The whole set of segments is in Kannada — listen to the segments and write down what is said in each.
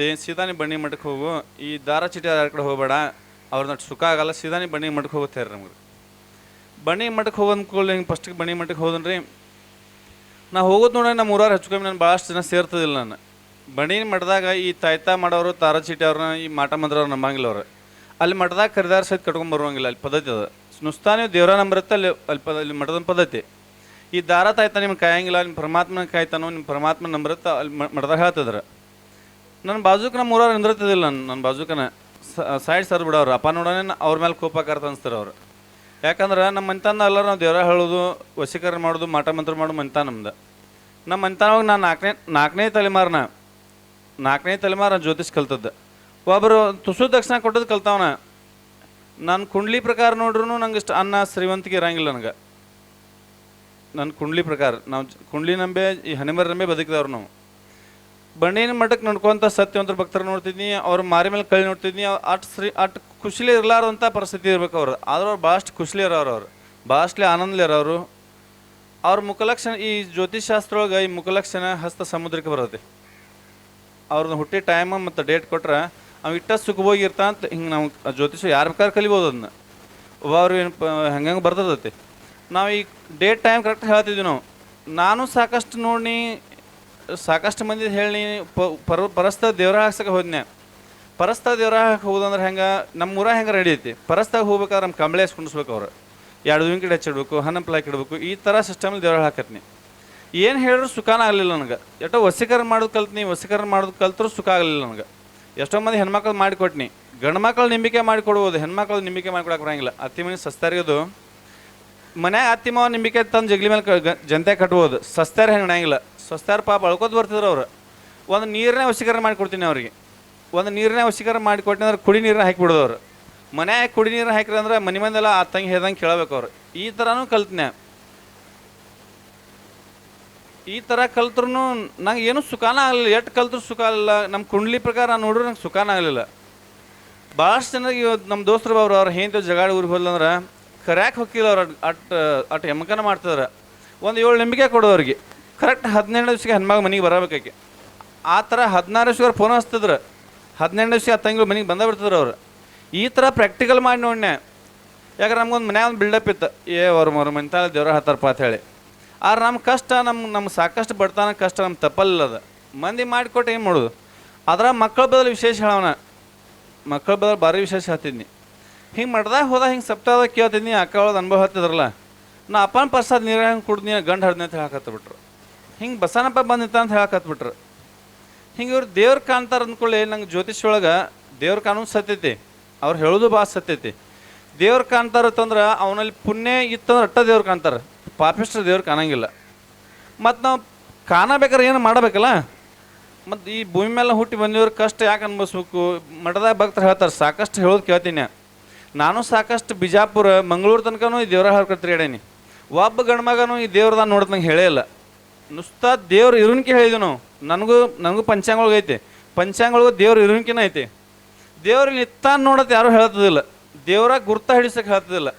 ಹೇಳ್ತಿ, ಸೀದಾ ನೀ ಬನ್ನಿ ಮಠಕ್ಕೆ ಹೋಗು, ಈ ದಾರ ಚೀಟಿ ಯಾರ ಕಡೆ ಹೋಗಬೇಡ, ಅವ್ರನ್ನ ಸುಖ ಆಗಲ್ಲ, ಸೀದಾ ನೀ ಬನ್ನಿ ಮಠಕ್ಕೆ ಹೋಗುತ್ತೆ ರೀ ನಮ್ಗೆ. ಬನ್ನಿ ಮಠಕ್ಕೆ ಹೋಗಿ ಅಂದ್ಕೊಳ್ಳಿ, ಹಿಂಗೆ ಫಸ್ಟಿಗೆ ಬನ್ನಿ ಮಠಕ್ಕೆ ಹೋದನ್ರಿ. ನಾ ಹೋಗೋದು ನೋಡಿ ನಮ್ಮ ಊರವ್ರು ಹೆಚ್ಚು ಕಮ್ಮಿ ನಾನು ಭಾಳಷ್ಟು ಜನ ಸೇರ್ತದಿಲ್ಲ. ನಾನು ಬನ್ನಿ ಮಠದಾಗ ಈ ತಾಯ್ತಾ ಮಾಡೋರು, ತಾರ ಚೀಟಿ ಅವ್ರನ್ನ, ಈ ಮಾಟ ಮಂದ್ರವ್ರು ನಂಬಂಗಿಲ್ಲ ಅವ್ರು. ಅಲ್ಲಿ ಮಠದಾಗ ಕರಿದಾರ ಸಹಿತ ಕಟ್ಕೊಂಡು ಬರುವಂಗಿಲ್ಲ. ಅಲ್ಲಿ ಪದ್ಧತಿ ಅದ, ನುಸ್ತಾ ನೀವು ದೇವರ ನಂಬರುತ್ತೆ ಅಲ್ಲಿ ಅಲ್ಲಿ ಮಠದ ಪದ್ಧತಿ. ಈ ದಾರ ತಾಯ್ತಾ ನಿಮ್ಗೆ ಕಾಯಂಗಿಲ್ಲ, ನಿಮ್ಮ ಪರಮಾತ್ಮನ ಕಾಯ್ತಾನೋ, ನಿಮ್ಮ ಪರಮಾತ್ಮನ ನಂಬರುತ್ತೆ ಅಲ್ಲಿ ಮಠದಾಗ ಹೇಳ್ತಿದ್ರು. ನನ್ನ ಬಾಜುಕ್ ನಮ್ಮ ಊರವ್ರು ನಿಂದಿರ್ತಿದ್ದಿಲ್ಲ. ನನ್ನ ಬಾಜುಕನ ಸೈಡ್ ಸರ್ ಬಿಡೋರು, ಅಪ್ಪ ನೋಡೋಣ ಅವ್ರ ಮೇಲೆ ಕೋಪ ಕರ್ತ ಅನ್ಸ್ತಾರೆ ಅವ್ರು. ಯಾಕಂದ್ರೆ ನಮ್ಮ ಮನೆತನ ಎಲ್ಲರೂ ನಾವು ದೇವರ ಹೇಳೋದು, ವಶೀಕರಣ ಮಾಡೋದು, ಮಾಟ ಮಂತ್ರ ಮಾಡೋದು ಮನೆತನ ನಮ್ದು. ನಮ್ಮ ಮನೆತನವಾಗ ನಾನು ನಾಲ್ಕನೇ ತಲೆಮಾರು ಜ್ಯೋತಿಷ್ ಕಲ್ತದ್ದು. ಒಬ್ಬರು ತುಸು ದಕ್ಷಿಣ ಕೊಟ್ಟದ್ದು ಕಲ್ತಾವನ. ನನ್ನ ಕುಂಡ್ಲಿ ಪ್ರಕಾರ ನೋಡ್ರೂ ನಂಗೆ ಇಷ್ಟು ಅನ್ನ ಶ್ರೀವಂತಿಗೆ ಇರಂಗಿಲ್ಲ ನನಗೆ. ನನ್ನ ಕುಂಡ್ಲಿ ಪ್ರಕಾರ ನಾವು ಕುಂಡ್ಲಿ ನಂಬೆ, ಈ ಹನಿಮರ ನಂಬೆ ಬದುಕಿದವ್ರು ನಾವು. ಬಂಡಿನ ಮಠಕ್ಕೆ ನಡ್ಕೊಂತ ಸತ್ಯವಂತರ ಭಕ್ತರು ನೋಡ್ತಿದ್ನಿ, ಅವ್ರ ಮಾರಿ ಮೇಲೆ ಕಳ್ಳಿ ನೋಡ್ತಿದ್ನಿ. ಅಟ್ ಖುಷಿಲಿ ಇರಲಾರಂಥ ಪರಿಸ್ಥಿತಿ ಇರ್ಬೇಕು ಅವ್ರು. ಆದ್ರೆ ಅವ್ರು ಭಾಳಷ್ಟು ಖುಷಿಲಿ ಇರೋರು, ಅವ್ರು ಭಾಳಷ್ಟೇ ಆನಂದಲಿ ಇರೋರು. ಅವ್ರ ಮುಖಲಕ್ಷಣ ಈ ಜ್ಯೋತಿಷಾಸ್ತ್ರ ಒಳಗೆ ಈ ಮುಖಲಕ್ಷಣ ಹಸ್ತ ಸಮುದ್ರಕ್ಕೆ ಬರುತ್ತೆ. ಅವ್ರದ್ದು ಹುಟ್ಟಿ ಟೈಮ್ ಮತ್ತು ಡೇಟ್ ಕೊಟ್ರೆ ಅವು ಇಟ್ಟ ಸುಖಭೋಗಿ ಇರ್ತಾ ಅಂತ ಹಿಂಗೆ ನಾವು ಜ್ಯೋತಿಷ ಯಾರು ಬೇಕಾದ್ರೆ ಕಲಿಬೋದು. ಅದನ್ನ ಒಬ್ಬರು ಏನು ಹಂಗಂಗೆ ಬರ್ತದತಿ. ನಾವು ಈ ಡೇಟ್ ಟೈಮ್ ಕರೆಕ್ಟ್ ಹೇಳ್ತಿದ್ವಿ ನಾವು. ನಾನು ಸಾಕಷ್ಟು ನೋಡಿ, ಸಾಕಷ್ಟು ಮಂದಿ ಹೇಳಿ ಪರಸ್ತಾಗ ದೇವ್ರ ಹಾಕ್ಸಕ್ಕೆ ಹೋದ್ನೆ. ಪರಸ್ತಾಗ ದೇವ್ರ ಹಾಕಿ ಹೋದಂದ್ರೆ ಹೆಂಗೆ, ನಮ್ಮ ಊರಾಗ ಹೆಂಗೆ ರೆಡಿ ಐತಿ. ಪರಸ್ತಾಗ ಹೋಗ್ಬೇಕಾದ್ರೆ ನಮ್ಮ ಕಂಬಳಿ ಕುಂಡಿಸ್ಬೇಕು ಅವ್ರು, 2 ಹೂವಿನ ಗಿಡ ಹಚ್ಚಿಡ್ಬೇಕು, ಹಣ್ಣು ಇಡಬೇಕು. ಈ ಥರ ಸಿಸ್ಟಮಲ್ಲಿ ದೇವ್ರ ಹಾಕತ್ನಿ. ಏನು ಹೇಳಿದ್ರು ಸುಖಾನ ಆಗಲಿಲ್ಲ ನನಗೆ. ಎಷ್ಟೋ ವಶೀಕರಣ ಮಾಡೋದು ಕಲ್ತ್ನಿ, ವಶೀಕರಣ ಮಾಡೋದು ಕಲ್ತರೂ ಸುಖ ಆಗಲಿಲ್ಲ ನನಗೆ. ಎಷ್ಟೋ ಮಂದಿ ಹೆಣ್ಮಕ್ಳು ಮಾಡಿಕೊಟ್ನಿ. ಗಂಡು ಮಕ್ಳು ನಿಂಬಿಕೆ ಮಾಡಿಕೊಡ್ಬೋದು, ಹೆಣ್ಮಕ್ಳು ನಿಂಬಿಕೆ ಮಾಡಿಕೊಡಕ್ಕೆ ಬರಂಗಿಲ್ಲ. ಅತ್ತಿ ಮನೆ ಸಸ್ತಾರಿಗೋದು ಮನ್ಯಾಗ ಅತ್ತಿ ಮಾವ ನಿಂಬಿಕೆ ತಂದು ಜಗ್ಲಿ ಮೇಲೆ ಜನತೆ ಕಟ್ಬೋದು. ಸಸ್ತಾರ ಹೆಂಗೆ ನಡೆಯಂಗಿಲ್ಲ. ಸಸ್ತಾರ ಪಾಪ ಅಳ್ಕೋತ ಬರ್ತಿದ್ರು ಅವ್ರು. ಒಂದು ನೀರನ್ನೇ ವಶೀಕರಣ ಮಾಡಿಕೊಡ್ತೀನಿ ಅವ್ರಿಗೆ. ಒಂದು ನೀರನ್ನೇ ವಶೀಕರಣ ಮಾಡಿಕೊಟ್ಟಿನಿ ಅಂದ್ರೆ ಕುಡಿ ನೀರನ್ನ ಹಾಕಿಬಿಡೋದು ಅವ್ರು. ಮನ್ಯಾಗ ಕುಡಿ ನೀರು ಹಾಕಿರಿ ಅಂದ್ರೆ ಮನೆ ಮಂದೆಲ್ಲ ಆ ತಂಗಿ ಹೇಳ್ದಂಗೆ ಕೇಳಬೇಕು ಅವ್ರು. ಈ ಥರನೂ ಕಲ್ತ್ನೆ. ಈ ಥರ ಕಲ್ತ್ರು ನಂಗೆ ಏನೂ ಸುಖಾನ ಆಗಲಿಲ್ಲ. ಎಷ್ಟು ಕಲ್ತ್ರು ಸುಖ ಆಗಲಿಲ್ಲ. ನಮ್ಮ ಕುಂಡ್ಲಿ ಪ್ರಕಾರ ನಾನು ನೋಡ್ರಿ ನಂಗೆ ಸುಖಾನ ಆಗಲಿಲ್ಲ. ಭಾಳಷ್ಟು ಜನರಿಗೆ ನಮ್ಮ ದೋಸ್ತರು ಅವ್ರು ಹೇಂತ ಜಗಾಡಿ ಊರಿಗೆ ಹೋದ್ಲಂದ್ರೆ ಕರ್ಯಾಕೆ ಹೋಗಿಲ್ಲ ಅವ್ರು. ಅಟ್ ಎಮ್ಮಕನ ಮಾಡ್ತಿದ್ರು. ಒಂದು 7 ನಂಬಿಕೆ ಕೊಡೋವ್ರಿಗೆ ಕರೆಕ್ಟ್ 12 ದಿವ್ಸಕ್ಕೆ ಹೆಣ್ಮಗ ಮನೆಗೆ ಬರಬೇಕಾಕೆ. ಆ ಥರ 16 ದಿವ್ಸಕ್ಕೆ ಫೋನ್ ಹಚ್ತಿದ್ರು. 12 ದಿವ್ಸಕ್ಕೆ ಆ ತಂಗಿಗಳು ಮನೆಗೆ ಬಂದ ಬಿಡ್ತಿದ್ರು ಅವ್ರು. ಈ ಥರ ಪ್ರಾಕ್ಟಿಕಲ್ ಮಾಡಿ ನೋಡ್ನೆ. ಯಾಕಂದ್ರೆ ನಮ್ಗೊಂದು ಮನ್ಯಾಗ ಒಂದು ಬಿಲ್ಡಪ್ ಇತ್ತು, ಅವ್ರ ಮನೆ ದೇವ್ರ ಹತ್ತಾರಪ್ಪ ಅಂತ ಹೇಳಿ. ಆದ್ರೆ ನಮ್ಮ ಕಷ್ಟ, ನಮ್ಮ ಸಾಕಷ್ಟು ಬಡತನ ಕಷ್ಟ ನಮ್ಮ ತಪ್ಪಲ್ಲ. ಅದು ಮಂದಿ ಮಾಡಿಕೊಟ್ಟು ಏನು ಮಾಡೋದು. ಅದ್ರ ಮಕ್ಕಳ ಬದಲು ವಿಶೇಷ ಹೇಳೋಣ. ಮಕ್ಕಳ ಬದಲು ಭಾರಿ ವಿಶೇಷ ಹೇಳ್ತಿದ್ನಿ. ಹಿಂಗೆ ಮಠದಾಗ ಹೋದ ಹಿಂಗೆ ಸಪ್ತಾಹದಾಗ ಕೇಳ್ತಿದ್ನಿ. ಅಕ್ಕ ಒಳಗೆ ಅನುಭವ ಹೇಳ್ತಿದ್ರಲ್ಲ, ನಾ ಅಪ್ಪನ ಪ್ರಸಾದ ನೀರು ಹೆಂಗೆ ಕುಡ್ದು ಗಂಡು ಹಡ್ನಿ ಅಂತ ಹೇಳಕತ್ಬಿಟ್ರು. ಹಿಂಗೆ ಬಸನಪ್ಪ ಬಂದಿತ್ತ ಅಂತ ಹೇಳಕತ್ಬಿಟ್ರು. ಹಿಂಗೆ ಇವ್ರು ದೇವ್ರು ಕಾಣ್ತಾರೆ ಅಂದ್ಕೊಳ್ಳಿ. ನಂಗೆ ಜ್ಯೋತಿಷ್ ಒಳಗೆ ದೇವ್ರು ಕಾಣೋದು ಸತ್ಯತೆ, ಅವ್ರು ಹೇಳೋದು ಭಾಳ ಸತ್ಯತೆ. ದೇವ್ರು ಕಾಣ್ತಾರತ್ತಂದ್ರೆ ಅವನಲ್ಲಿ ಪುಣ್ಯ ಇತ್ತಂದ್ರೆ ಅಟ್ಟ ದೇವ್ರು ಕಾಣ್ತಾರೆ, ಪಾಪಿಷ್ಟ್ರ ದೇವ್ರು ಕಾಣಂಗಿಲ್ಲ. ಮತ್ತು ನಾವು ಕಾಣಬೇಕಾದ್ರೆ ಏನು ಮಾಡಬೇಕಲ್ಲ. ಮತ್ತು ಈ ಭೂಮಿ ಮೇಲೆ ಹುಟ್ಟಿ ಬಂದಿವ್ರ ಕಷ್ಟ ಯಾಕೆ ಅನ್ಭವಿಸ್ಬೇಕು. ಮಠದಾಗ ಭಕ್ತರು ಹೇಳ್ತಾರೆ, ಸಾಕಷ್ಟು ಹೇಳೋದು ಕೇಳ್ತೀನಿ ನಾನು. ಸಾಕಷ್ಟು ಬಿಜಾಪುರ ಮಂಗಳೂರು ತನಕನೂ ಈ ದೇವ್ರ ಹಾಡ್ಕೊಳ್ತೀರಿ ಹೇಳೀನಿ. ಒಬ್ಬ ಗಂಡು ಮಗನೂ ಈ ದೇವ್ರದಾಗ ನೋಡೋದು ನಂಗೆ ಹೇಳೇ ಇಲ್ಲ. ನುಸ್ತಾ ದೇವ್ರು ಇರುಣಿಕೆ ಹೇಳಿದ್ವಿ ನಾವು. ನನಗೂ ಪಂಚಾಂಗ ಒಳಗೆ ಐತೆ. ಪಂಚಾಂಗ ಒಳಗೆ ದೇವ್ರು ಇರುಣಿಕೆನ ಐತೆ. ದೇವ್ರಿಗೆ ನಿತ್ತಾನ ನೋಡೋದು ಯಾರೂ ಹೇಳ್ತದಿಲ್ಲ. ದೇವ್ರಾಗ ಗುರ್ತ ಹಿಡಿಸೋಕೆ ಹೇಳ್ತದಿಲ್ಲ.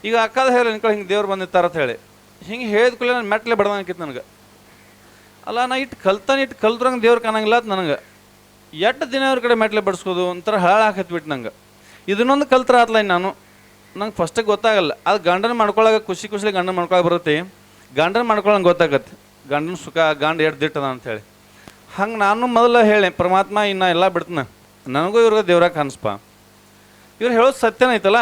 ಈಗ ಅಕ್ಕದ ಹೇಳಿ ಅನ್ಕೊಳ್ಳಿ, ಹಿಂಗೆ ದೇವ್ರು ಬಂದಿರ್ತಾರಂತ ಹೇಳಿ ಹಿಂಗೆ ಹೇಳಿದ ಕೂಡಲೇ ನಾನು ಮೆಟ್ಲೆ ಬಡ್ದಂಗಿತ್ತು ನನಗೆ. ಅಲ್ಲ ನಾ ಇಟ್ಟು ಕಲ್ತ್ರಂಗೆ ದೇವ್ರು ಕಾಣಂಗಿಲ್ಲ ಅಂತ ನನಗೆ. ಎಷ್ಟು ದಿನ ಅವ್ರ ಕಡೆ ಮೆಟ್ಲೆ ಬಡಿಸ್ಕೋದು ಒಂಥರ ಹಾಳು ಹಾಕತ್ಬಿಟ್ಟು ನಂಗೆ. ಇದನ್ನೊಂದು ಕಲ್ತ್ರ ಆತ್ಲ ನಾನು. ನಂಗೆ ಫಸ್ಟಿಗೆ ಗೊತ್ತಾಗಲ್ಲ. ಅದು ಗಂಡನ ಮಾಡ್ಕೊಳಗೆ ಖುಷಿ ಗಂಡನ ಮಾಡ್ಕೊಳಕ್ಕೆ ಬರುತ್ತೆ. ಗಂಡನ ಮಾಡ್ಕೊಳಂಗೆ ಗೊತ್ತಾಗತ್ತೆ ಗಂಡನ ಸುಖ, ಗಂಡ ಎಷ್ಟು ದಿಟ್ಟದ ಅಂಥೇಳಿ. ಹಂಗೆ ನಾನು ಮೊದಲು ಹೇಳಿ, ಪರಮಾತ್ಮ ಇನ್ನು ಎಲ್ಲ ಬಿಡ್ತಾನೆ, ನನಗೂ ಇವ್ರಿಗೆ ದೇವ್ರಾಗ ಕಾಣಿಸ್ಪ. ಇವ್ರು ಹೇಳೋದು ಸತ್ಯನ ಐತಲ್ಲ.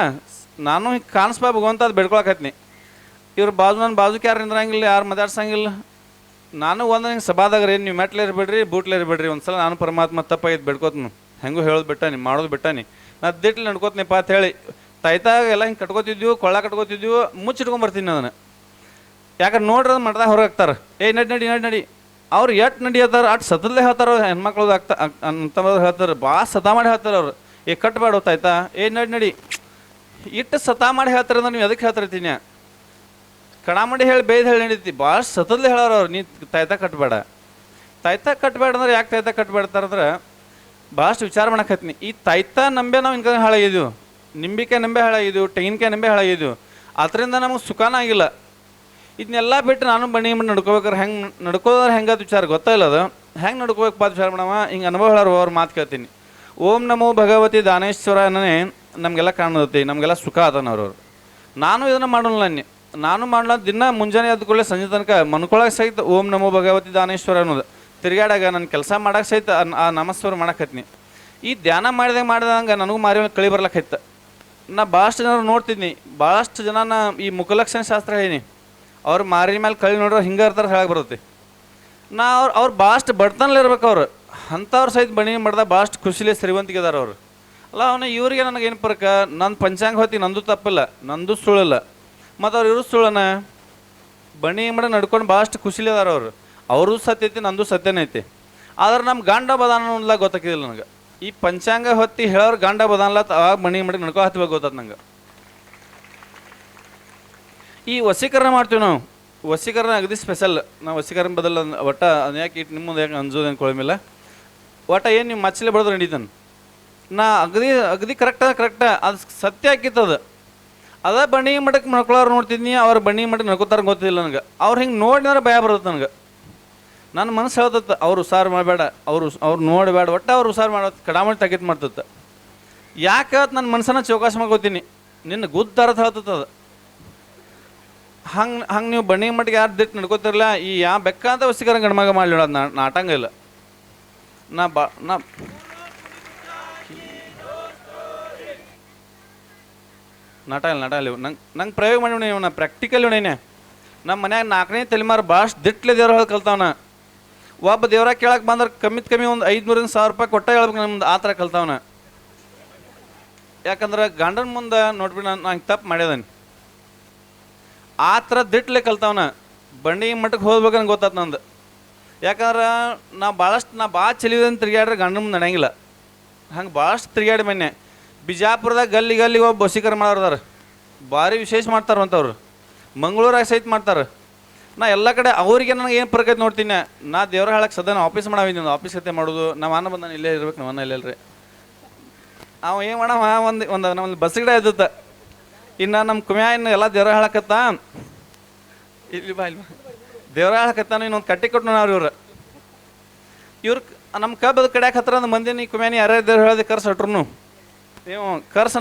ನಾನು ಹಿಂಗೆ ಕಾಣಿಸ್ಪ ಭಗವಂತ ಅದು ಬೇಡ್ಕೊಳಕತ್ನಿ. ಇವ್ರು ನನ್ನ ಬಾಜುಕ್ಕೆ ಯಾರು ನಿಂದ್ರಂಗಿಲ್ಲ, ಯಾರು ಮಾತಾಡ್ಸಂಗಿಲ್ಲ. ನಾನು ಒಂದು ಹಿಂಗೆ ಸಭಾದಾಗ ರೀ, ನೀವು ಮೆಟ್ಲೆ ಇರಬೇಡ್ರಿ, ಬೂಟ್ಲೆ ಇರಬೇಡ್ರಿ. ಒಂದು ಸಲ ನಾನು ಪರಮಾತ್ಮ ತಪ್ಪಾಗಿದ್ದು ಬೇಡ್ಕೋತೀನಿ. ಹೆಂಗೂ ಹೇಳೋದು ಬಿಟ್ಟಾನಿ, ಮಾಡೋದು ಬಿಟ್ಟಾನಿ. ನಾ ದಿಟ್ಲಿ ನಡ್ಕೋತೀನಿಪ್ಪ ಅಂತ ಹೇಳಿ ತಾಯ್ತಾಗ ಎಲ್ಲ ಹಿಂಗೆ ಕಟ್ಕೋತಿದ್ವು, ಕೊಳ್ಳ ಕಟ್ಕೋತಿದ್ವು, ಮುಚ್ಚಿಟ್ಕೊಂಬರ್ತೀನಿ ಅದನ್ನು. ಯಾಕಂದ್ರೆ ನೋಡ್ರಿ ಅದು ಮಠದಾಗ ಹೊರಗೆ ಹಾಕ್ತಾರೆ. ನಡಿ ಅವ್ರು ಎಷ್ಟು ನಡಿಯತ್ತಾರ ಅಷ್ಟು ಸತಲ್ಲೇ ಹೇಳ್ತಾರೆ. ಹೆಣ್ಮಕ್ಳದು ಅಂತಂದ್ರೆ ಹೇಳ್ತಾರೆ, ಭಾಳ ಸತಾ ಮಾಡಿ ಹೇಳ್ತಾರೆ ಅವ್ರು. ಕಟ್ಬೇಡ ತಾಯ್ತಾ, ನಡಿ ಇಟ್ಟು ಸತಾ ಮಾಡಿ ಹೇಳ್ತಾರೆ ಅಂದ್ರೆ ನೀವು ಎದಕ್ಕೆ ಹೇಳ್ತಿರ್ತೀನಿ. ಕಣ ಮಾಡಿ ಹೇಳಿ ಬೇಯ್ದು ಹೇಳಿ ನಡೀತಿ. ಭಾಳ ಸತಲ್ಲೇ ಹೇಳೋರು ಅವ್ರು, ನೀ ತಾಯ್ತಾ ಕಟ್ಬೇಡ ಅಂದ್ರೆ ಯಾಕೆ ತಾಯ್ತಾ ಕಟ್ಬೇಡ್ತಾರಂದ್ರೆ ಭಾಳಷ್ಟು ವಿಚಾರ ಮಾಡಕತ್ತೀನಿ. ಈ ತಾಯ್ತಾ ನಂಬೆ ನಾವು ಇನ್ಕ ಹಾಳಾಗಿದ್ವು, ನಿಂಬಿಕೆ ನಂಬೆ ಹಾಳಾಗಿದ್ವು, ತೆಂಗಿನಕಾಯಿ ನಂಬೆ ಹಾಳಾಗಿದ್ವು. ಅದರಿಂದ ನಮಗೆ ಸುಖಾನ ಆಗಿಲ್ಲ. ಇದನ್ನೆಲ್ಲ ಬಿಟ್ಟು ನಾನು ಬನ್ನಿ ನಡ್ಕೋಬೇಕಾರೆ ಹೆಂಗೆ ನಡ್ಕೋದ್ರೆ ಹೆಂಗದು ವಿಚಾರ ಗೊತ್ತಾಯಿಲ್ಲ. ಅದು ಹೆಂಗೆ ನಡ್ಕೋಬೇಕಪ್ಪ ಅಂತ ವಿಚಾರ ಮಾಡವ. ಹಿಂಗೆ ಅನುಭವ ಹೇಳೋರು ಅವ್ರ ಮಾತು ಕೇಳ್ತೀನಿ. ಓಂ ನಮೋ ಭಗವತಿ ದಾನೇಶ್ವರನೇ ನಮಗೆಲ್ಲ ಕಾಣದೈತಿ, ನಮಗೆಲ್ಲ ಸುಖ ಅದನ್ನವ್ರವ್ರು. ನಾನು ಇದನ್ನು ಮಾಡೋಲ್ಲ, ನಾನು ಮಾಡಲ್ಲ. ದಿನ ಮುಂಜಾನೆ ಎದ್ದ ಕೂಡಲೇ ಸಂಜೆ ತನಕ ಮನ್ಕೊಳಕ್ಕೆ ಸಹಿತ ಓಂ ನಮೋ ಭಗವತಿ ದಾನೇಶ್ವರ ಅನ್ನೋದು. ತಿರುಗಾಡಾಗ ನನ್ನ ಕೆಲಸ ಮಾಡಕ್ಕೆ ಸಹಿತ ಆ ನಮಸ್ಕಾರ ಮಾಡಕತ್ನಿ. ಈ ಧ್ಯಾನ ಮಾಡಿದಂಗೆ ನನಗೂ ಮಾರಿ ಕಳಿ ಬರ್ಲಕ್ಕೈತ. ನಾ ಭಾಳಷ್ಟು ಜನರು ನೋಡ್ತಿದ್ನಿ, ಭಾಳಷ್ಟು ಜನನ ಈ ಮುಖಲಕ್ಷಣ ಶಾಸ್ತ್ರ ಹೇಳೀನಿ. ಅವ್ರು ಮಾರಿ ಮೇಲೆ ಕಳಿ ನೋಡ್ರೆ ಹಿಂಗೆ ಇರ್ತಾರೆ ಹೇಳಕ್ಕೆ ಬರುತ್ತೆ. ನಾ ಅವ್ರು ಭಾಳಷ್ಟು ಬಡ್ತನಲ್ಲೇ ಇರ್ಬೇಕು. ಅವ್ರು ಅಂಥವ್ರು ಸಹಿತ ಬಣಿ ಮಾಡ್ದಾಗ ಭಾಳಷ್ಟು ಖುಷಿಲೇ ಶ್ರೀವಂತಿಗೆ ಅದಾರ ಅವ್ರು. ಅಲ್ಲ ಅವನು ಇವ್ರಿಗೆ ನನಗೇನು ಪರಕ, ನನ್ನ ಪಂಚಾಂಗ ಹೊತ್ತಿ ನಂದು ತಪ್ಪಿಲ್ಲ, ನಂದು ಸುಳ್ಳಲ್ಲ, ಮತ್ತು ಅವ್ರು ಇವರು ಸುಳ್ಳನ ಬಣಿ ಮಾಡ ನಡ್ಕೊಂಡು ಭಾಳಷ್ಟು ಖುಷಿಲೇ ಅದಾರ ಅವರು. ಅವ್ರದ್ದು ಸತ್ಯ ಐತಿ, ನಂದು ಸತ್ಯನೇ ಐತಿ. ಆದ್ರೆ ನಮ್ಮ ಗಂಡ ಬದಾನ ಅನ್ನೋದ್ಲ ಗೊತ್ತಾಕಿದಿಲ್ಲ ನನಗೆ. ಈ ಪಂಚಾಂಗ ಹೊತ್ತಿ ಹೇಳೋರು ಗಂಡ ಬದಾನಲ್ಲ, ಅವಾಗ ಬಣಿ ಮಾಡಿ ನಡ್ಕೊ ಹತ್ಬೇಕು ಗೊತ್ತದ ನಂಗೆ. ಈ ವಶೀಕರಣ ಮಾಡ್ತೀವಿ ನಾವು. ವಶೀಕರಣ ಅಗದಿ ಸ್ಪೆಷಲ್. ನಾವು ವಶೀಕರಣ ಬದಲು ಒಟ್ಟು ಅದ್ಯಾಕೆ ಇಟ್ಟು ನಿಮ್ಮ ಮುಂದೆ ಯಾಕೆ ಅಂಜೋದೇನು ಕೊಳಮಿಲ್ಲ. ಒಟ್ಟು ಏನು ನೀವು ಮಚ್ಚಲೆ ಬಡ್ದು ನಡೀತಾನೆ. ನಾ ಅಗದಿ ಕರೆಕ್ಟ ಅದು ಸತ್ಯ ಹಾಕಿತ್ತದ. ಅದ ಬಣ್ಣಿ ಮಠಕ್ಕೆ ನಡ್ಕೊಳ್ಳೋರು ನೋಡ್ತಿದ್ನಿ, ಅವ್ರು ಬಣ್ಣಿ ಮಠಕ್ಕೆ ನಡ್ಕೋತಾರ ಗೊತ್ತಿಲ್ಲ ನನಗೆ. ಅವ್ರು ಹಿಂಗೆ ನೋಡಿದ್ರೆ ಭಯ ಬರುತ್ತೆ ನನಗೆ. ನನ್ನ ಮನಸ್ಸು ಹೇಳ್ತತ್ತ ಅವ್ರು ಉಸಾರು ಮಾಡಬೇಡ, ಅವ್ರು ನೋಡಬೇಡ, ಒಟ್ಟು ಅವ್ರು ಉಸಾರು ಮಾಡೋದು ಕಡಾಮಡಿ ತಗಿತ್ ಮಾಡ್ತತ್ತ. ಯಾಕೆ ನನ್ನ ಮನಸ್ಸನ್ನ ಚೌಕಾಶ ಮಾಡ್ಕೋತೀನಿ, ನಿನ್ನ ಗುದ್ದಾರತ್ ಹೇಳ್ತದ ಅದು. ಹಂಗೆ ನೀವು ಬಣ್ಣಿ ಮಟ್ಟಿಗೆ ಯಾರು ದಿಟ್ಟು ನಡ್ಕೋತಿರಲ್ಲ, ಈ ಯಾ ಬೆಕ್ಕಾದ ವಶೀಕರಣ ಗಂಡ್ಮಗ ಮಾಡಲಿಲ್ಲ. ಅದು ನಾಟಂಗ ಇಲ್ಲ. ನಾ ನಾಟ ಇಲ್ಲ ನಂಗೆ ಪ್ರಯೋಗ ಮಾಡಿ ನಾ ಪ್ರಾಕ್ಟಿಕಲ್ ಇವನೇನೆ. ನಮ್ಮ ಮನ್ಯಾಗ 4ನೇ ತಲೆಮಾರು ಭಾಳಷ್ಟು ದಿಟ್ಲೆ ದೇವ್ರ ಹೇಳಿ ಕಲ್ತಾವನ. ಒಬ್ಬ ದೇವ್ರಾಗ ಕೇಳಕ್ಕೆ ಬಂದ್ರೆ ಕಮ್ಮಿ ಒಂದು 500-1000 ರೂಪಾಯಿ ಕೊಟ್ಟ ಹೇಳ್ಬೇಕು ನಮ್ದು. ಆ ಥರ ಕಲ್ತಾವನ. ಯಾಕಂದ್ರೆ ಗಂಡನ ಮುಂದೆ ನೋಡ್ಬಿಟ್ಟು ನಾನು ಹಂಗೆ ತಪ್ಪು ಮಾಡ್ಯದನಿ. ಆ ಥರ ದಿಟ್ಲೆ ಕಲ್ತಾವನ. ಬಂಡಿ ಮಟ್ಟಕ್ಕೆ ಹೋಗ್ಬೇಕಂತ ಗೊತ್ತಾತು ನಂದು. ಯಾಕಂದ್ರೆ ನಾ ಭಾಳ ಚಲಿದಂತ ತಿರುಗಾಡ್ರೆ ಗಂಡನ ಮುಂದೆ ನಡೆಯಂಗಿಲ್ಲ. ಹಂಗೆ ಭಾಳಷ್ಟು ತಿರುಗಾಡಿ ಬನ್ನಿ. ಬಿಜಾಪುರದಾಗ ಗಲ್ಲಿ ಒಬ್ಬ ವಶೀಕರಣ ಮಾಡೋರ್ದಾರ, ಭಾರಿ ವಿಶೇಷ ಮಾಡ್ತಾರಂತವ್ರು. ಮಂಗಳೂರಾಗ ಸಹಿತ ಮಾಡ್ತಾರೆ. ನಾ ಎಲ್ಲ ಕಡೆ ಅವ್ರಿಗೆ ನನಗೆ ಏನು ಪರಕೈತೆ ನೋಡ್ತೀನಿ. ನಾ ದೇವ್ರ ಹೇಳಕ್ಕೆ ಸದ್ಯ ನಾವು ಆಫೀಸ್ ಮಾಡಾವಿದ್ದೀನಿ, ಒಂದು ಆಫೀಸ್ ಕತೆ ಮಾಡೋದು. ನಾವು ಅನ್ನ ಬಂದ ಇಲ್ಲೇ ಇರ್ಬೇಕು, ನಾವು ಅನ್ನ ಇಲ್ಲೇ ಅವ ಏನು ಮಾಡವ ಒಂದು ನಮ್ಮಲ್ಲಿ ಬಸ್ ಗಿಡ ಇದ್ದತ್ತ. ಇನ್ನು ನಮ್ಮ ಕುಮ್ಯಾ ಇನ್ನು ಎಲ್ಲ ದೇವ್ರ ಹೇಳಕತ್ತ ಇಲ್ಲಿ ಬಾ ದೇವ್ರ ಹೇಳಕತ್ತಾನ. ಇನ್ನೊಂದು ಕಟ್ಟಿ ಕೊಟ್ಟು ಇವ್ರು ನಮ್ಮ ಕಬ್ಬದ ಕಡೆಯಾಕ ಹತ್ರ ಒಂದು ಮಂದಿನಿ ಕುಮ್ಯಾನಿ ಯಾರ್ಯಾರು ದೇವ್ರ ಹೇಳೋದು ಕರ್ಸಟ್ರು ನೀವು ಕರ್ಸ.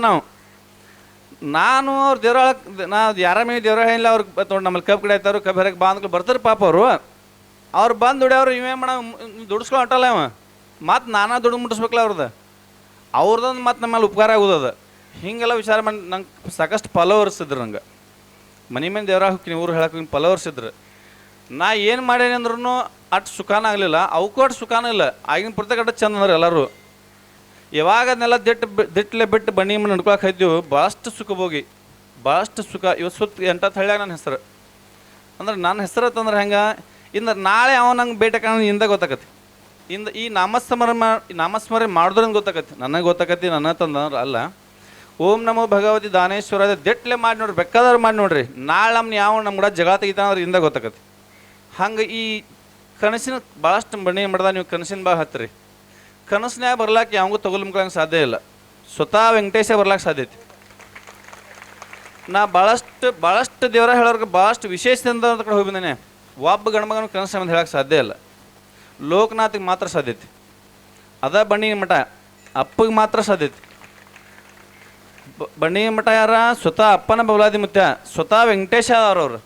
ನಾನು ಅವ್ರು ದೇವ್ರ ಹೇಳಕ್ಕೆ ನಾ ಯಾರ ಮೇಲೆ ದೇವ್ರ ಹೇಳಿಲ್ಲ. ಅವ್ರಿಗೆ ತೊಗೊಂಡು ನಮ್ಮಲ್ಲಿ ಕಬ್ಬು ಕಡೆ ಆಯ್ತಾರು, ಕಬ್ಬು ಹರಕ್ಕೆ ಬಾಂದ್ಗಳು ಬರ್ತಾರೆ ಪಾಪ. ಅವ್ರು ಬಂದು ದುಡಿಯವ್ರು ಇವೇ ಮಾಡ ದುಡಿಸ್ಕೊಂಡು ಹೊಂಟಲ್ಲ ಅವ. ಮತ್ತು ನಾನಾ ದುಡ್ಡು ಮುಟ್ಟಿಸ್ಬೇಕಲ್ಲ ಅವ್ರದ್ದೊಂದು ಮತ್ತು ನಮ್ಮಲ್ಲಿ ಉಪಕಾರ ಆಗೋದದ. ಹೀಗೆಲ್ಲ ವಿಚಾರ ಮಾಡಿ ನಂಗೆ ಸಾಕಷ್ಟು ಫಾಲೋವರ್ಸಿದ್ರು. ನಂಗೆ ಮನೆ ಮೇಲೆ ದೇವ್ರ ಹೋಗ್ತೀನಿ, ಊರು ಹೇಳಕ್ಕೆ ಫಾಲೋವರ್ಸಿದ್ರು. ನಾ ಏನು ಮಾಡೇನಿ ಅಂದ್ರೂ ಅಷ್ಟು ಸುಖಾನ ಆಗಲಿಲ್ಲ, ಅವಕ್ಕೂ ಅಷ್ಟು ಸುಖಾನ ಇಲ್ಲ. ಆಗಿನ ಪ್ರತ್ಯೇಕ ಚಂದ ಅಂದ್ರೆ ಎಲ್ಲರೂ. ಯಾವಾಗ ಅದನ್ನೆಲ್ಲ ದಿಟ್ಲೆ ಬಿಟ್ಟು ಬನ್ನಿ ಮನೆ ನಡ್ಕೊಳಕ್ಕೆ ಹೋಯ್ತೀವಿ, ಭಾಳಷ್ಟು ಸುಖ ಹೋಗಿ ಭಾಳಷ್ಟು ಸುಖ. ಇವತ್ತು ಸುತ್ತ 8 ಹಳ್ಳಿಯಾಗ ನನ್ನ ಹೆಸರು ಅಂದ್ರೆ ನನ್ನ ಹೆಸರು ಅಂತಂದ್ರೆ ಹೆಂಗೆ ಇನ್ನು ನಾಳೆ ಅವ ನಂಗೆ ಭೇಟಿ ಕಾಣ ಇಂದ ಗೊತ್ತಾಕತಿ. ಈ ನಾಮಸ್ಮರಣೆ ಮಾಡಿದ್ರಿಂದ ಗೊತ್ತಾಕತಿ, ನನಗೆ ಗೊತ್ತಾಕತಿ. ನನ್ನ ತಂದ್ರೆ ಅಲ್ಲ. ಓಂ ನಮೋ ಭಗವತಿ ದಾನೇಶ್ವರ ದಿಟ್ಲೆ ಮಾಡಿ ನೋಡ್ರಿ, ಬೇಕಾದ್ರೆ ಮಾಡಿ ನೋಡ್ರಿ. ನಾಳೆ ನಮ್ನ ಯಾವ ನಮ್ಮ ಕೂಡ ಜಗಳ ತೆಗಿತಾನಂದ್ರೆ ಇಂದ ಗೊತ್ತಾಕತಿ. ಹಂಗೆ ಈ ಕನಸಿನ ಭಾಳಷ್ಟು ಬಣ್ಣಿ ಮಾಡ್ದ. ನೀವು ಕನಸಿನ ಭಾಳ ಹತ್ತಿರಿ. ಕನಸಿನ್ಯಾಗ ಬರ್ಲಾಕ ಯಾವಾಗೂ ತಗೊಳ್ಮಕ್ಳಂಗೆ ಸಾಧ್ಯ ಇಲ್ಲ. ಸ್ವತಃ ವೆಂಕಟೇಶ ಬರ್ಲಾಕ ಸಾಧ್ಯ ಐತಿ. ನಾ ಭಾಳಷ್ಟು ದೇವರ ಹೇಳೋರ್ಗೆ ಭಾಳಷ್ಟು ವಿಶೇಷದಿಂದ ಕಡೆ ಹೋಗಿ ಬಂದೇನೆ. ಒಬ್ಬ ಗಂಡ್ಮಗನ ಕನಸು ಅಂತ ಹೇಳಕ್ಕೆ ಸಾಧ್ಯ ಇಲ್ಲ. ಲೋಕನಾಥಿಗೆ ಮಾತ್ರ ಸಾಧ್ಯ ಐತಿ. ಅದ ಬಣ್ಣಿ ಮಠ ಅಪ್ಪಗೆ ಮಾತ್ರ ಸಾಧ್ಯ ಐತಿ. ಬಣ್ಣಿ ಮಠ ಯಾರ ಸ್ವತಃ ಅಪ್ಪನ ಬೌಲಾದಿ ಮುತ್ಯ ಸ್ವತಃ ವೆಂಕಟೇಶ ಅವ್ರವ್ರು.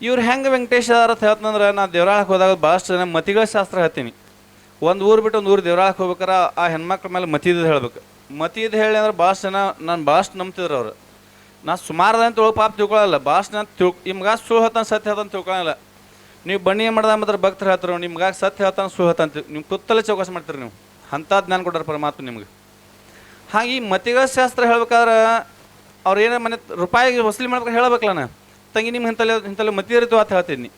ಇವ್ರು ಹೆಂಗೆ ವೆಂಕಟೇಶ ಅದಾರ ಅಂತ ಹೇಳ್ತಂದ್ರೆ, ನಾ ದೇವ್ರಾಳಕ್ಕೆ ಹೋದಾಗ ಭಾಳಷ್ಟು ಜನ ಮತಿಗಳ ಶಾಸ್ತ್ರ ಹೇಳ್ತೀನಿ. ಒಂದು ಊರು ಬಿಟ್ಟು ಒಂದು ಊರು ದೇವ್ರಾಳಕ್ಕೆ ಹೋಗ್ಬೇಕಾರೆ ಆ ಹೆಣ್ಮಕ್ಳ ಮೇಲೆ ಮತಿದ್ದು ಹೇಳ್ಬೇಕು. ಮತಿದ್ದು ಹೇಳಿ ಅಂದ್ರೆ ಭಾಳಷ್ಟು ಜನ ನಾನು ಭಾಳಷ್ಟು ನಂಬ್ತಿದ್ರು ಅವ್ರು. ನಾ ಸುಮಾರು ಅಂತ ಪಾಪ ತಿಳ್ಕೊಳ್ಳಲ್ಲ. ಭಾಳಷ್ಟು ಜನ ನಿಮ್ಗೆ ಸುಳ್ಳು ಹೇಳ್ತಾನೆ ಸತ್ಯ ಹೇಳ್ತಾನೆ ತಿಳ್ಕೊಳ್ಳಲ್ಲ. ನೀವು ಬಣ್ಣಿ ಮಾಡ್ದ ಮಾತ್ರ ಭಕ್ತರು ಹೇಳ್ತಾರೆ, ನಿಮ್ಗೆ ಸತ್ಯ ಹೇಳ್ತಾನೆ ಸುಳ್ಳು ಹೇಳ್ತಾನೆ ನೀವು ಕುತ್ತಲೇ ಚೌಕಾಸಿ ಮಾಡ್ತೀರಿ. ನೀವು ಅಂಥ ಜ್ಞಾನ ಕೊಟ್ಟಾರ ಪರಮಾತ್ಮ ನಿಮ್ಗೆ. ಹಾಗೆ ಈ ಮತಿಗಳ ಶಾಸ್ತ್ರ ಹೇಳ್ಬೇಕಾದ್ರೆ ಅವ್ರು ಏನೇ ಮನೆ ರೂಪಾಯಿಗೆ ವಸೂಲಿ ಮಾಡ್ಬೇಕು ಹೇಳ್ಬೇಕಲ್ಲ. ನಾ ತಂಗಿ ನಿಮ್ಗೆ ಇಂಥಲ್ಲಿ ಮತಿ ಇರ್ತೀವಿ ಅಂತ ಹೇಳ್ತೀನಿ.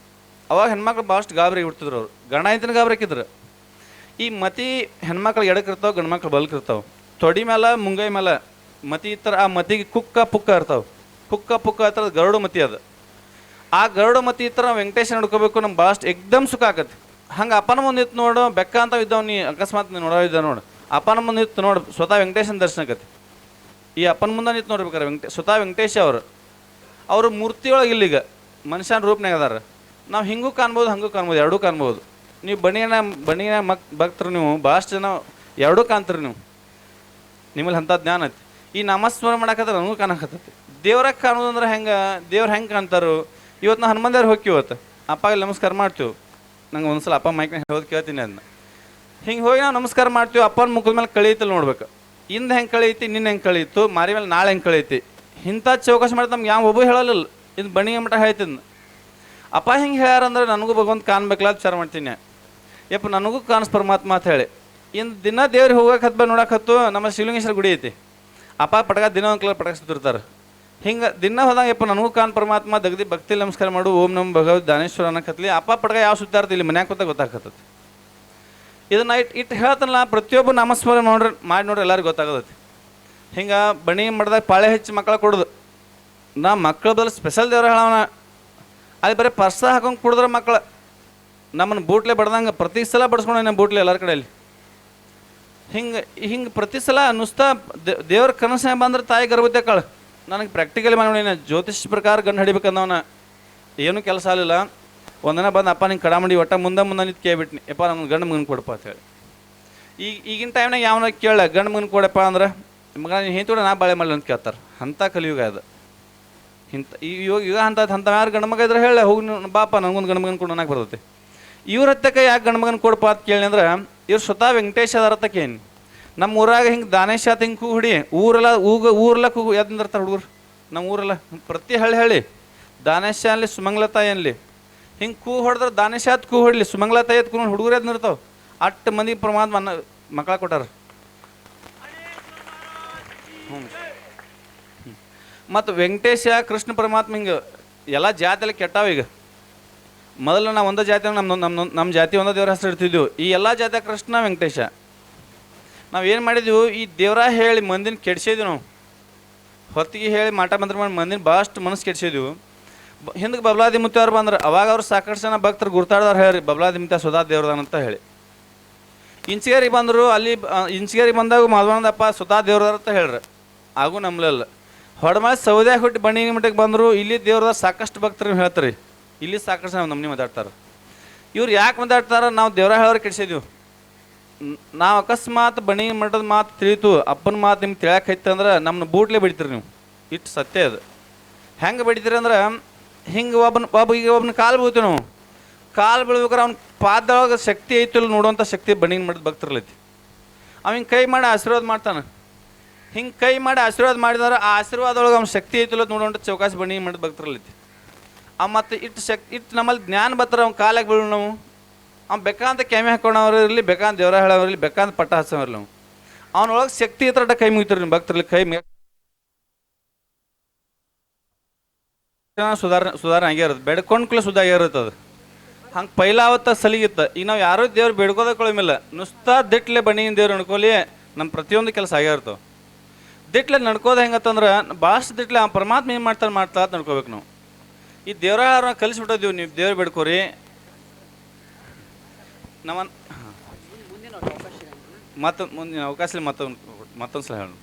ಅವಾಗ ಹೆಣ್ಮಕ್ಳು ಭಾಳಷ್ಟು ಗಾಬರಿ ಬಿಡ್ತಿದ್ರು. ಅವ್ರು ಗಂಡ ಇಂತನ ಗಾಬರಿ ಹಾಕಿದ್ರು. ಈ ಮತಿ ಹೆಣ್ಮಕ್ಳು ಎಡಕ್ಕಿರ್ತಾವೆ, ಗಂಡು ಮಕ್ಳು ಬಲ್ಕಿರ್ತಾವೆ. ತೊಡಿ ಮೇಲೆ ಮುಂಗೈ ಮೇಲೆ ಮತಿ ಇರ್ತಾರೆ. ಆ ಮತಿಗೆ ಕುಕ್ಕ ಪುಕ್ಕ ಇರ್ತಾವೆ. ಕುಕ್ಕ ಪುಕ್ಕ ಇರ್ತಾರೆ, ಗರುಡು ಮತಿ ಅದು. ಆ ಗರುಡು ಮತಿ ಇರ್ತಾರೆ. ನಾವು ವೆಂಕಟೇಶ ನಡ್ಕೋಬೇಕು, ನಮ್ಗೆ ಭಾಳಷ್ಟು ಎಕ್ದಮ್ ಸುಖ ಆಕತಿ. ಹಂಗೆ ಅಪ್ಪನ ಮುಂದೆ ಇತ್ತು ನೋಡು, ಬೆಕ್ಕ ಅಂತ ಇದ್ದಾವ. ನೀ ಅಕಸ್ಮಾತ್ ನೀನು ನೋಡೋ ನೋಡು, ಅಪ್ಪನ ಮುಂದೆ ಇತ್ತು ನೋಡು, ಸ್ವತಃ ವೆಂಕಟೇಶನ ದರ್ಶನ ಆಕತಿ. ಈ ಅಪ್ಪನ ಮುಂದೆ ನಿಂತು ನೋಡ್ಬೇಕಾರೆ ಸ್ವತಃ ವೆಂಕಟೇಶ ಅವರು ಮೂರ್ತಿಯೊಳಗೆ ಇಲ್ಲಿಗ ಮನುಷ್ಯನ ರೂಪನಾಗ ಅದಾರ. ನಾವು ಹಿಂಗೂ ಕಾಣ್ಬೋದು, ಹಂಗೂ ಕಾಣ್ಬೋದು, ಎರಡೂ ಕಾಣ್ಬೋದು. ನೀವು ಬಣಿನ ಭಕ್ತರು ನೀವು ಭಾಳಷ್ಟು ಜನ ಎರಡೂ ಕಾಣ್ತೀರಿ ನೀವು, ನಿಮ್ಮಲ್ಲಿ ಅಂಥ ಜ್ಞಾನ ಐತಿ. ಈ ನಾಮಸ್ಮರಣೆ ಮಾಡಕತ್ರ ನನಗೂ ಕಾಣಕತ್ತೈತಿ. ದೇವ್ರಾಗ ಕಾಣೋದಂದ್ರೆ ಹೆಂಗೆ, ದೇವ್ರು ಹೆಂಗೆ ಕಾಣ್ತಾರೋ. ಇವತ್ತು ನಾವು ಹನುಮಾನ್ ದೇವ್ರು ಹೋಗ್ತೀವಿ, ಇವತ್ತು ಅಪ್ಪಗೆ ನಮಸ್ಕಾರ ಮಾಡ್ತೀವಿ. ನಂಗೆ ಒಂದ್ಸಲ ಅಪ್ಪ ಮೈಕ್ನಾಗ ಹೇಳೋದು ಕೇಳ್ತೀನಿ ಅದನ್ನ. ಹಿಂಗೆ ಹೋಗಿ ನಾವು ನಮಸ್ಕಾರ ಮಾಡ್ತೀವಿ, ಅಪ್ಪನ ಮುಖದ ಮೇಲೆ ಕಳೀತಲ್ಲಿ ನೋಡ್ಬೇಕು. ಇಂದು ಹೆಂಗೆ ಕಳೀತಿ, ನಿನ್ನ ಹೆಂಗೆ ಕಳೀತು, ಮಾರಿ ಮೇಲೆ ನಾಳೆ ಹೆಂಗೆ ಕಳೀತಿ, ಇಂಥ ಚೌಕಾಸಿ ಮಾಡ್ತಾ ನಮ್ಗೆ ಯಾವ ಒಬ್ಬ ಹೇಳಲ್ಲ. ಇದು ಬಣಿಗೆ ಮಠ ಹೇಳ್ತಿದ್ನ. ಅಪ್ಪ ಹಿಂಗೆ ಹೇಳ್ಯಾರಂದ್ರೆ ನನಗೂ ಭಗವಂತ ಕಾಣ್ಬೇಕಲ್ಲ ಅಂತ ವಿಚಾರ ಮಾಡ್ತೀನಿ. ಯಪ್ಪ ನನಗೂ ಕಾಣಿಸ್ ಪರಮಾತ್ಮ ಅಂತ ಹೇಳಿ ಇನ್ನು ದಿನ ದೇವ್ರಿಗೆ ಹೋಗಕ್ಕೆ ಹತ್ತು ನೋಡಕ್ಕೆ ಹತ್ತು. ನಮ್ಮ ಶಿವಲಿಂಗೇಶ್ವರ ಗುಡಿ ಐತಿ, ಅಪ್ಪ ಪಟಕ ದಿನ ಒಂದು ಕಲರ್ ಪಟಕಿಸ್ತಿರ್ತಾರೆ. ಹಿಂಗೆ ದಿನ ಹೋದಾಗ ಯಪ್ಪ ನನಗೂ ಕಾಣ್ ಪರಮಾತ್ಮ ದಗದಿ ಭಕ್ತಿ ನಮಸ್ಕಾರ ಮಾಡು, ಓಂ ನಮ್ ಭಗವದ್ ದಾನೇಶ್ವರ ಅನ್ನಕತ್ಲಿ. ಅಪ್ಪ ಪಟಕ ಯಾವ ಸುತ್ತಾರ್ತಿ ಇಲ್ಲಿ ಮನ್ಯಾಗ ಕೂತ ಗೊತ್ತಾಗತ್ತೈತಿ. ಇದನ್ನ ಇಟ್ಟು ಹೇಳ್ತಾನಲ್ಲ, ಪ್ರತಿಯೊಬ್ಬ ನಾಮಸ್ಮರಣೆ ಮಾಡಿ ನೋಡ್ರಿ ಎಲ್ಲರಿಗೂ ಗೊತ್ತಾಗತೈತಿ. ಹಿಂಗೆ ಬಣಿ ಮಠದಾಗ ಪಾಳೆ ಹೆಚ್ಚಿ ಮಕ್ಕಳ ಕೊಡೋದು. ನಾ ಮಕ್ಕಳ ಬದಲು ಸ್ಪೆಷಲ್ ದೇವ್ರ ಹೇಳವನ. ಅಲ್ಲಿ ಬರೀ ಪರ್ಸ ಹಾಕೊಂಡು ಕುಡಿದ್ರೆ ಮಕ್ಕಳು ನಮ್ಮನ್ನು ಬೂಟ್ಲೆ ಬಡ್ದಂಗೆ ಪ್ರತಿ ಸಲ ಬಡಿಸ್ಕೊಂಡು ನಮ್ಮ ಬೂಟ್ಲೆ ಎಲ್ಲರ ಕಡೆಯಲ್ಲಿ. ಹಿಂಗೆ ಪ್ರತಿ ಸಲ ನುಸ್ತಾ ದೇವ್ರ ಕನಸು ಬಂದ್ರೆ ತಾಯಿ ಗರ್ಭತೆ ಕಾಳು. ನನಗೆ ಪ್ರಾಕ್ಟಿಕಲಿ ಮಾಡಿ ಜ್ಯೋತಿಷ್ ಪ್ರಕಾರ ಗಂಡು ಹಿಡಿಬೇಕಂದವನ ಏನೂ ಕೆಲಸ ಆಗಲಿಲ್ಲ. ಒಂದಿನ ಬಂದು ಅಪ್ಪ ನಿಂಗೆ ಕಡಾಮಡಿ ಒಟ್ಟ ಮುಂದೆ ನಿಂತು ಕೇಳ್ಬಿಟ್ನಿ, ಯಪ್ಪ ನಮ್ಗೆ ಗಂಡು ಮಗನ ಕೊಡಪ್ಪ ಅಂತೇಳಿ. ಈಗಿನ ಟೈಮ್ನಾಗ ಯಾವನ ಕೇಳ ಗಂಡು ಮಗನ ಕೊಡಪ್ಪ ಅಂದ್ರೆ ಮಗ ನೀನು ಹಿಂತೂಡ ನಾ ಬಾಳೆ ಮಾಡಲಿ ಅಂತ ಕೇಳ್ತಾರೆ. ಅಂಥ ಕಲಿಯುಗ ಅದು. ಈಗ ಅಂತ ಯಾರು ಗಂಡು ಮಗ ಇದ್ರೆ ಹೇಳ ಹೋಗಿ ಬಾಪ ನನಗೊಂದು ಗಂಡು ಮಗನ ಕೊಡು ಅನ್ನಕ್ಕೆ ಬರ್ತೈತಿ. ಇವ್ರ ಹತ್ತಕ್ಕೆ ಯಾಕೆ ಗಂಡು ಮಗನ ಕೊಡಪ್ಪ ಅಂತ ಕೇಳಿ ಅಂದ್ರೆ ಇವ್ರು ಸ್ವತಃ ವೆಂಕಟೇಶ್ ಅದಾರ ತಕ್ಕೇನು. ನಮ್ಮ ಊರಾಗ ಹಿಂಗೆ ದಾನೇಶ ಅಂತ ಹಿಂಗೆ ಕೂಗು ಹೊಡಿ, ಊರೆಲ್ಲ ಕೂಗು ಯಾವ್ದಂದಿರ್ತಾರೆ ಹುಡುಗರು. ನಮ್ಮ ಊರೆಲ್ಲ ಪ್ರತಿ ಹಳ್ಳಿ ದಾನೇಶ ಅನ್ಲಿ ಸುಮಂಗ್ಲತಾಯಿ ಅನ್ಲಿ ಹಿಂಗೆ ಕೂ ಹೊಡೆದ್ರೆ ದಾನೇಶಾತ್ ಕೂ ಹೊಡ್ಲಿ, ಸುಮಂಗ್ಲತಾಯಿ ಎತ್ ಕೂನು ಹುಡುಗರು ಎದ್ದು ನಿರ್ತಾವೆ. ಅಷ್ಟು ಮಂದಿ ಪ್ರಮಾದ ಮಕ್ಕಳ ಕೊಟ್ಟಾರ. ಮತ್ತು ವೆಂಕಟೇಶ ಕೃಷ್ಣ ಪರಮಾತ್ಮ ಹಿಂಗೆ ಎಲ್ಲ ಜಾತಿಯಲ್ಲಿ ಕೆಟ್ಟಾವ. ಈಗ ಮೊದಲು ನಾವು ಒಂದೇ ಜಾತಿ ನಮ್ಮ ಜಾತಿ ಒಂದೇ ದೇವ್ರ ಹೆಸರು ಇಡ್ತಿದ್ವಿ. ಈ ಎಲ್ಲ ಜಾತಿಯ ಕೃಷ್ಣ ವೆಂಕಟೇಶ. ನಾವು ಏನು ಮಾಡಿದ್ವಿ, ಈ ದೇವ್ರ ಹೇಳಿ ಮಂದಿನ ಕೆಡ್ಸಿದ್ವಿ. ನಾವು ಹೊತ್ತಿಗೆ ಹೇಳಿ ಮಾಟ ಮಂತ್ರ ಮಾಡಿ ಮಂದಿನ ಭಾಳಷ್ಟು ಮನಸ್ಸು ಕೆಡ್ಸಿದ್ವಿ. ಹಿಂದಕ್ಕೆ ಬಬ್ಲಾದಿ ಮುತ್ತವ್ರು ಬಂದ್ರೆ ಅವಾಗ ಅವ್ರು ಸಾಕಷ್ಟು ಜನ ಭಕ್ತರು ಗುರ್ತಾಡ್ದಾರ ಹೇಳ್ರಿ ಬಬ್ಲಾದಿ ಮುತ್ತ ಸುಧಾ ದೇವ್ರದಾನಂತ ಹೇಳಿ. ಇಂಚಿಗೇರಿಗೆ ಬಂದರು, ಅಲ್ಲಿ ಇಂಚಿಗೇರಿಗೆ ಬಂದಾಗ ಮಾಧವಾನಂದಪ್ಪ ಸುಧಾ ದೇವ್ರದಾರ ಅಂತ ಹೇಳ್ರಿ. ಆಗೂ ನಂಬಲಿಲ್ಲ. ಹೊಡಮಾಳಿ ಸೌದ್ಯಾಗ ಹುಟ್ಟಿ ಬಣ್ಣಿಗೆ ಮಠಕ್ಕೆ ಬಂದರು. ಇಲ್ಲಿ ದೇವ್ರದಾಗ ಸಾಕಷ್ಟು ಭಕ್ತರು ಹೇಳ್ತಾರೆ. ಇಲ್ಲಿ ಸಾಕಷ್ಟು ನಾವು ನಮ್ಮನೆ ಮಾತಾಡ್ತಾರೆ. ಇವ್ರು ಯಾಕೆ ಮಾತಾಡ್ತಾರೆ, ನಾವು ದೇವ್ರ ಹೇಳೋರು ಕೆಡ್ಸಿದ್ವಿ. ನಾವು ಅಕಸ್ಮಾತ್ ಬಣಿ ಮಠದ ಮಾತು ತಿಳಿತು, ಅಪ್ಪನ ಮಾತು ನಿಮ್ಗೆ ತಿಳಿಯಾಕೈತೆ ಅಂದ್ರೆ ನಮ್ಮನ್ನ ಬೂಟ್ಲೆ ಬಿಡ್ತೀರಿ ನೀವು. ಇಟ್ಟು ಸತ್ಯ ಅದು. ಹೆಂಗೆ ಬಿಡ್ತೀರಿ ಅಂದ್ರೆ ಹಿಂಗೆ ಒಬ್ಬನ ಕಾಲು ಬೀಳ್ತೀವಿ ನಾವು. ಕಾಲು ಬೀಳ್ಬೇಕಾರೆ ಅವ್ನ ಪಾದದೊಳಗೆ ಶಕ್ತಿ ಐತಿಲ್ಲ ನೋಡುವಂಥ ಶಕ್ತಿ ಬಣ್ಣಿನ ಮಠದ ಭಕ್ತರ್ಲೈತಿ. ಅವ ಹಿಂಗೆ ಕೈ ಮಾಡಿ ಆಶೀರ್ವಾದ ಮಾಡ್ತಾನೆ. ಹಿಂಗೆ ಕೈ ಮಾಡಿ ಆಶೀರ್ವಾದ ಮಾಡಿದ್ರೆ ಆ ಆಶೀರ್ವಾದೊಳಗೆ ಅವ್ನ ಶಕ್ತಿ ಐತಿಲ್ಲ ನೋಡುವಂಥ ಚೌಕಾಸಿ ಬಣ್ಣಿನ ಮಠದ ಭಕ್ತರ್ಲೈತಿ. ಮತ್ತು ಇಟ್ಟು ನಮ್ಮಲ್ಲಿ ಜ್ಞಾನ ಬರ್ತಾರೆ. ಅವ್ನ ಕಾಲಾಗಿ ಬೀಳು ನಾವು. ಅವ್ನು ಬೇಕಾಂತ ಕೆಮ್ಮೆ ಹಾಕೋಣವ್ರು ಇರಲಿ, ಬೇಕಾಂತ ದೇವರ ಹೇಳೋರು ಇರಲಿ, ಬೇಕಾಂತ ಪಟ್ಟ ಹಚ್ಚೋರಿಲ್ಲ. ನಾವು ಅವನೊಳಗೆ ಶಕ್ತಿ ಇತರ ಕೈ ಮುಗಿತಾರೆ ನಿಮ್ಮ ಭಕ್ತರಲ್ಲಿ. ಕೈ ಸುಧಾರಣೆ ಆಗೇ ಇರುತ್ತೆ. ಬೆಡ್ಕೊಂಡ್ಕೂಲೆ ಸುಧಾಗಿರುತ್ತೆ ಅದು. ಹಂಗೆ ಪೈಲಾವತ್ತ ಸಲಿಗಿತ್ತು. ಈಗ ನಾವು ಯಾರೂ ದೇವ್ರು ಬೇಡ್ಕೋದೇ ಕೊಳಮಿಲ್ಲ. ನುಸ್ತಾ ದಿಟ್ಲೆ ಬಣ್ಣಿನ ದೇವ್ರು ನಡ್ಕೊಲಿ ನಮ್ಮ ಪ್ರತಿಯೊಂದು ಕೆಲಸ ಆಗೇ ಇರ್ತವೆ. ದಿಟ್ಲೆ ನಡ್ಕೋದು ಹೆಂಗತ್ತಂದ್ರೆ ಭಾಳಷ್ಟು ದಿಟ್ಲೆ ಆ ಪರಮಾತ್ಮ ಏನು ಮಾಡ್ತಾ ನಡ್ಕೋಬೇಕು ನಾವು. ಈ ದೇವ್ರ ಯಾರನ್ನ ಕಲಿಸ್ಬಿಟ್ಟಿದ್ದೀವಿ, ನೀವು ದೇವ್ರು ಬೇಡ್ಕೋರಿ ನಮ್ಮ ಮುಂದಿನ ಅವಕಾಶ ಮತ್ತೊಂದು ಸಲ ಹೇಳೋಣ.